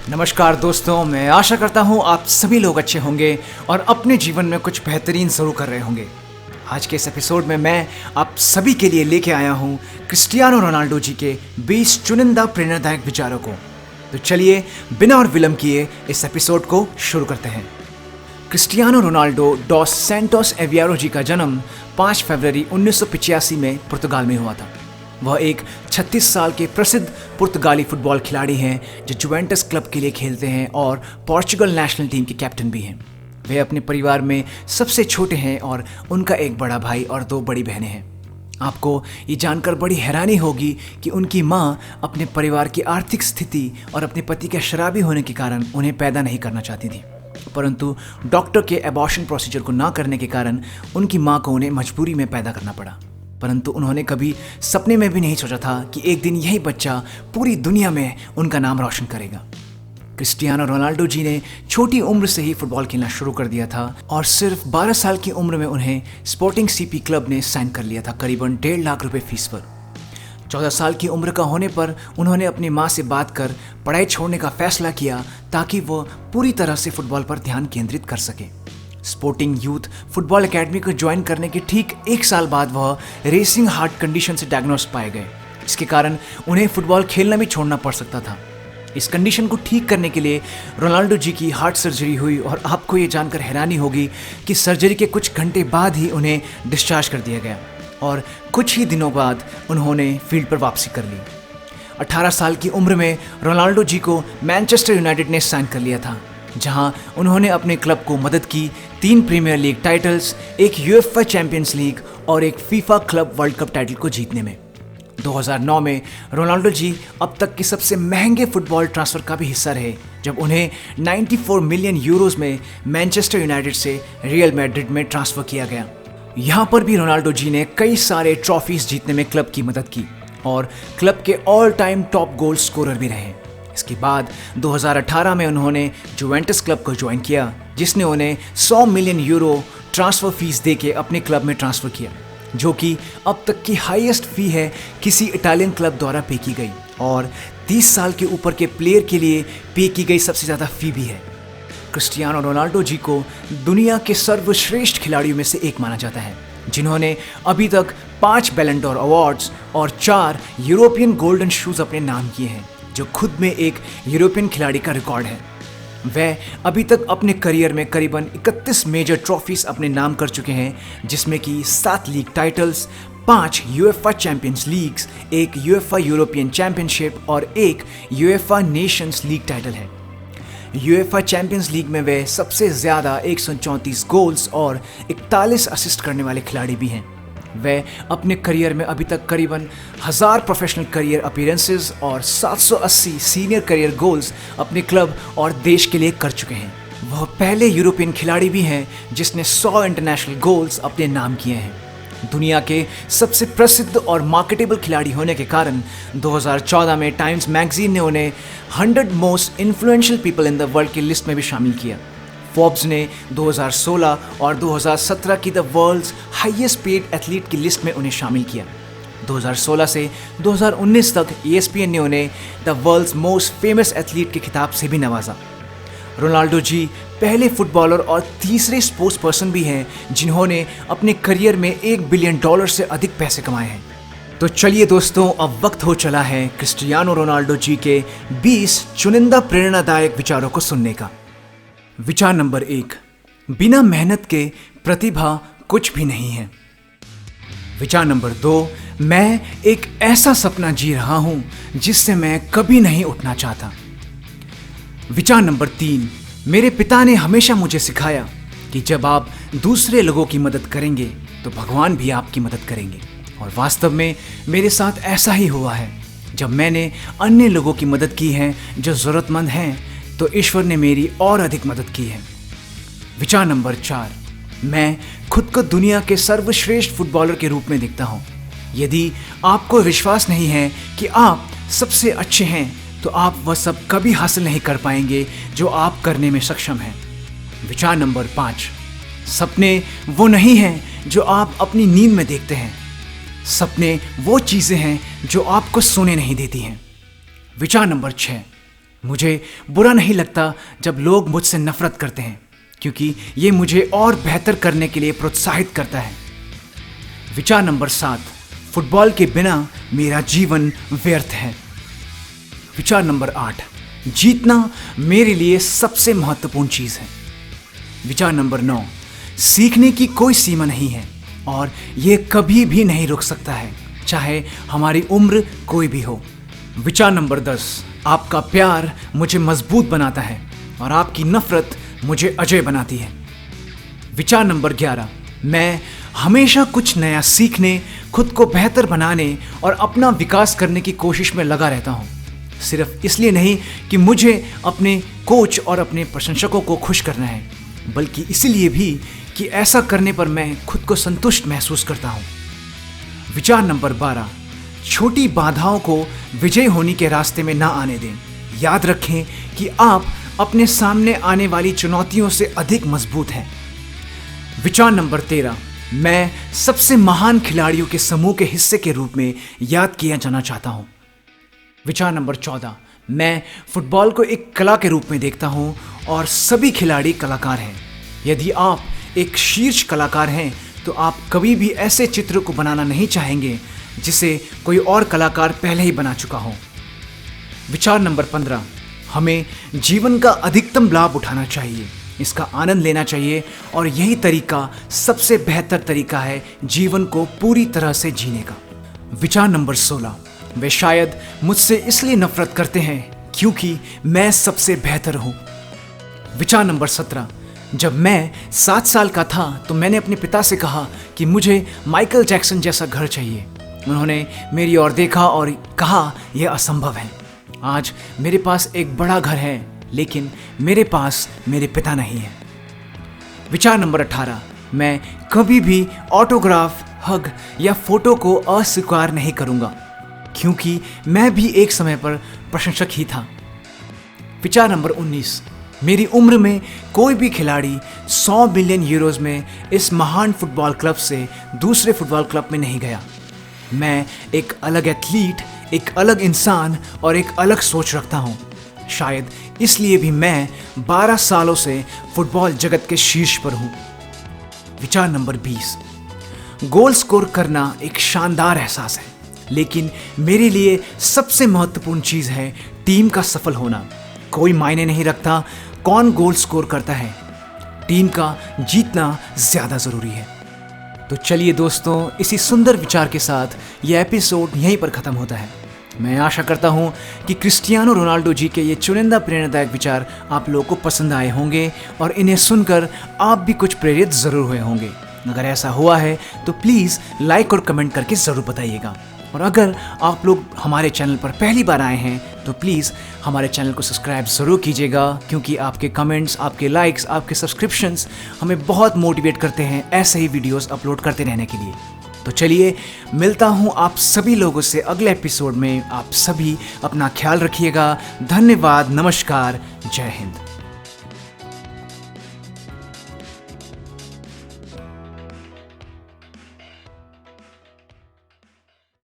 नमस्कार दोस्तों, मैं आशा करता हूँ आप सभी लोग अच्छे होंगे और अपने जीवन में कुछ बेहतरीन ज़रूर कर रहे होंगे। आज के इस एपिसोड में मैं आप सभी के लिए लेके आया हूँ क्रिस्टियानो रोनाल्डो जी के 20 चुनिंदा प्रेरणादायक विचारों को। तो चलिए बिना और विलंब किए इस एपिसोड को शुरू करते हैं। क्रिस्टियानो रोनाल्डो डॉस सैंटोस एवियारो जी का जन्म 5 फरवरी 1985 में पुर्तगाल में हुआ था। वह एक 36 साल के प्रसिद्ध पुर्तगाली फुटबॉल खिलाड़ी हैं जो जुवेंटस क्लब के लिए खेलते हैं और पोर्चुगल नेशनल टीम के कैप्टन भी हैं। वे अपने परिवार में सबसे छोटे हैं और उनका एक बड़ा भाई और 2 बड़ी बहनें हैं। आपको ये जानकर बड़ी हैरानी होगी कि उनकी माँ अपने परिवार की आर्थिक स्थिति और अपने पति के शराबी होने के कारण उन्हें पैदा नहीं करना चाहती थी, परंतु डॉक्टर के एबॉर्शन प्रोसीजर को ना करने के कारण उनकी माँ को उन्हें मजबूरी में पैदा करना पड़ा। परंतु उन्होंने कभी सपने में भी नहीं सोचा था कि एक दिन यही बच्चा पूरी दुनिया में उनका नाम रोशन करेगा। क्रिस्टियानो रोनाल्डो जी ने छोटी उम्र से ही फुटबॉल खेलना शुरू कर दिया था और सिर्फ 12 साल की उम्र में उन्हें स्पोर्टिंग सीपी क्लब ने साइन कर लिया था, करीबन 1.5 लाख रुपए फीस पर। 14 साल की उम्र का होने पर उन्होंने अपनी माँ से बात कर पढ़ाई छोड़ने का फैसला किया ताकि वो पूरी तरह से फुटबॉल पर ध्यान केंद्रित कर सके। स्पोर्टिंग यूथ फुटबॉल एकेडमी को ज्वाइन करने के ठीक 1 साल बाद वह रेसिंग हार्ट कंडीशन से डायग्नोस पाए गए, जिसके कारण उन्हें फुटबॉल खेलना भी छोड़ना पड़ सकता था। इस कंडीशन को ठीक करने के लिए रोनाल्डो जी की हार्ट सर्जरी हुई और आपको ये जानकर हैरानी होगी कि सर्जरी के कुछ घंटे बाद ही उन्हें डिस्चार्ज कर दिया गया और कुछ ही दिनों बाद उन्होंने फील्ड पर वापसी कर ली। 18 साल की उम्र में रोनाल्डो जी को मैनचेस्टर यूनाइटेड ने साइन कर लिया था, जहां उन्होंने अपने क्लब को मदद की 3 प्रीमियर लीग टाइटल्स, एक यूएफए चैंपियंस लीग और एक FIFA club world cup title को जीतने में। 2009 में रोनाल्डो जी अब तक के सबसे महंगे फुटबॉल ट्रांसफर का भी हिस्सा रहे, जब उन्हें 94 मिलियन यूरोज में मैनचेस्टर यूनाइटेड से रियल मैड्रिड में ट्रांसफर किया गया। यहाँ पर भी रोनाल्डो जी ने कई सारे ट्रॉफीज जीतने में क्लब की मदद की और क्लब के all time top goal scorer भी रहे। इसके बाद 2018 में उन्होंने जुवेंटस क्लब को ज्वाइन किया, जिसने उन्हें 100 मिलियन यूरो ट्रांसफर फीस देके अपने क्लब में ट्रांसफर किया, जो कि अब तक की हाईएस्ट फी है किसी इटालियन क्लब द्वारा पे की गई और 30 साल के ऊपर के प्लेयर के लिए पे की गई सबसे ज़्यादा फी भी है। क्रिस्टियानो रोनाल्डो जी को दुनिया के सर्वश्रेष्ठ खिलाड़ियों में से एक माना जाता है, जिन्होंने अभी तक 5 बैलन डोर अवार्ड्स और 4 यूरोपियन गोल्डन शूज अपने नाम किए हैं, जो खुद में एक यूरोपियन खिलाड़ी का रिकॉर्ड है। वह अभी तक अपने करियर में करीबन 31 मेजर ट्रॉफीज अपने नाम कर चुके हैं, जिसमें कि 7 league titles, 5 UEFA champions leagues, एक यूएफए यूरोपियन चैंपियनशिप और एक यूएफए नेशंस लीग टाइटल है। यूएफए चैंपियंस लीग में वे सबसे ज़्यादा 134 गोल्स और 41 असिस्ट करने वाले खिलाड़ी भी हैं। वे अपने करियर में अभी तक करीबन 1000 प्रोफेशनल करियर अपीयरेंसेस और 780 सीनियर करियर गोल्स अपने क्लब और देश के लिए कर चुके हैं। वह पहले यूरोपियन खिलाड़ी भी हैं जिसने 100 इंटरनेशनल गोल्स अपने नाम किए हैं। दुनिया के सबसे प्रसिद्ध और मार्केटेबल खिलाड़ी होने के कारण 2014 में टाइम्स मैगजीन ने उन्हें 100 most influential people in the world की लिस्ट में भी शामिल किया। फोर्ब्स ने 2016 और 2017 की the world's highest paid athlete की लिस्ट में उन्हें शामिल किया। 2016 से 2019 तक ESPN ने उन्हें the world's most famous athlete के खिताब से भी नवाजा। रोनाल्डो जी पहले फुटबॉलर और तीसरे स्पोर्ट्स पर्सन भी हैं जिन्होंने अपने करियर में $1 बिलियन से अधिक पैसे कमाए हैं। तो चलिए दोस्तों, अब वक्त हो चला है क्रिस्टियानो रोनाल्डो जी के 20 चुनिंदा प्रेरणादायक विचारों को सुनने का। विचार नंबर 1, बिना मेहनत के प्रतिभा कुछ भी नहीं है। विचार नंबर 2, मैं एक ऐसा सपना जी रहा हूं जिससे मैं कभी नहीं उठना चाहता। विचार नंबर 3, मेरे पिता ने हमेशा मुझे सिखाया कि जब आप दूसरे लोगों की मदद करेंगे तो भगवान भी आपकी मदद करेंगे, और वास्तव में मेरे साथ ऐसा ही हुआ है। जब मैंने अन्य लोगों की मदद की है जो ज़रूरतमंद हैं, तो ईश्वर ने मेरी और अधिक मदद की है। विचार नंबर 4, मैं खुद को दुनिया के सर्वश्रेष्ठ फुटबॉलर के रूप में देखता हूँ। यदि आपको विश्वास नहीं है कि आप सबसे अच्छे हैं, तो आप वह सब कभी हासिल नहीं कर पाएंगे जो आप करने में सक्षम हैं। विचार नंबर 5, सपने वो नहीं हैं जो आप अपनी नींद में देखते हैं। सपने वो चीज़ें हैं जो आपको सोने नहीं देती हैं। विचार नंबर 6, मुझे बुरा नहीं लगता जब लोग मुझसे नफरत करते हैं, क्योंकि ये मुझे और बेहतर करने के लिए प्रोत्साहित करता है। विचार नंबर 7, फुटबॉल के बिना मेरा जीवन व्यर्थ है। विचार नंबर 8, जीतना मेरे लिए सबसे महत्वपूर्ण चीज है। विचार नंबर 9, सीखने की कोई सीमा नहीं है और यह कभी भी नहीं रुक सकता है, चाहे हमारी उम्र कोई भी हो। विचार नंबर 10, आपका प्यार मुझे मजबूत बनाता है और आपकी नफरत मुझे अजय बनाती है। विचार नंबर 11, मैं हमेशा कुछ नया सीखने, खुद को बेहतर बनाने और अपना विकास करने की कोशिश में लगा रहता हूँ। सिर्फ इसलिए नहीं कि मुझे अपने कोच और अपने प्रशंसकों को खुश करना है, बल्कि इसलिए भी कि ऐसा करने पर मैं खुद को संतुष्ट महसूस करता हूँ। विचार नंबर 12, छोटी बाधाओं को विजय होने के रास्ते में ना आने दें। याद रखें कि आप अपने सामने आने वाली चुनौतियों से अधिक मजबूत हैं। विचार नंबर 13, मैं सबसे महान खिलाड़ियों के समूह के हिस्से के रूप में याद किया जाना चाहता हूं। विचार नंबर 14, मैं फुटबॉल को एक कला के रूप में देखता हूं और सभी खिलाड़ी कलाकार हैं। यदि आप एक शीर्ष कलाकार हैं तो आप कभी भी ऐसे चित्र को बनाना नहीं चाहेंगे जिसे कोई और कलाकार पहले ही बना चुका हो। विचार नंबर 15, हमें जीवन का अधिकतम लाभ उठाना चाहिए, इसका आनंद लेना चाहिए और यही तरीका सबसे बेहतर तरीका है जीवन को पूरी तरह से जीने का। विचार नंबर 16, वे शायद मुझसे इसलिए नफरत करते हैं क्योंकि मैं सबसे बेहतर हूं। विचार नंबर 17, जब मैं 7 साल का था तो मैंने अपने पिता से कहा कि मुझे माइकल जैक्सन जैसा घर चाहिए। उन्होंने मेरी ओर देखा और कहा यह असंभव है। आज मेरे पास एक बड़ा घर है, लेकिन मेरे पास मेरे पिता नहीं है। विचार नंबर 18, मैं कभी भी ऑटोग्राफ, हग या फोटो को अस्वीकार नहीं करूंगा, क्योंकि मैं भी एक समय पर प्रशंसक ही था। विचार नंबर 19, मेरी उम्र में कोई भी खिलाड़ी 100 बिलियन यूरोज में इस महान फुटबॉल क्लब से दूसरे फुटबॉल क्लब में नहीं गया। मैं एक अलग एथलीट, एक अलग इंसान और एक अलग सोच रखता हूँ। शायद इसलिए भी मैं 12 सालों से फुटबॉल जगत के शीर्ष पर हूँ। विचार नंबर 20, गोल स्कोर करना एक शानदार एहसास है, लेकिन मेरे लिए सबसे महत्वपूर्ण चीज़ है टीम का सफल होना। कोई मायने नहीं रखता कौन गोल स्कोर करता है, टीम का जीतना ज़्यादा ज़रूरी है। तो चलिए दोस्तों, इसी सुंदर विचार के साथ यह एपिसोड यहीं पर ख़त्म होता है। मैं आशा करता हूँ कि क्रिस्टियानो रोनाल्डो जी के ये चुनिंदा प्रेरणादायक विचार आप लोगों को पसंद आए होंगे और इन्हें सुनकर आप भी कुछ प्रेरित ज़रूर हुए होंगे। अगर ऐसा हुआ है तो प्लीज़ लाइक और कमेंट करके ज़रूर बताइएगा। और अगर आप लोग हमारे चैनल पर पहली बार आए हैं तो प्लीज़ हमारे चैनल को सब्सक्राइब ज़रूर कीजिएगा, क्योंकि आपके कमेंट्स, आपके लाइक्स, आपके सब्सक्रिप्शंस हमें बहुत मोटिवेट करते हैं ऐसे ही वीडियोस अपलोड करते रहने के लिए। तो चलिए, मिलता हूँ आप सभी लोगों से अगले एपिसोड में। आप सभी अपना ख्याल रखिएगा। धन्यवाद, नमस्कार, जय हिंद।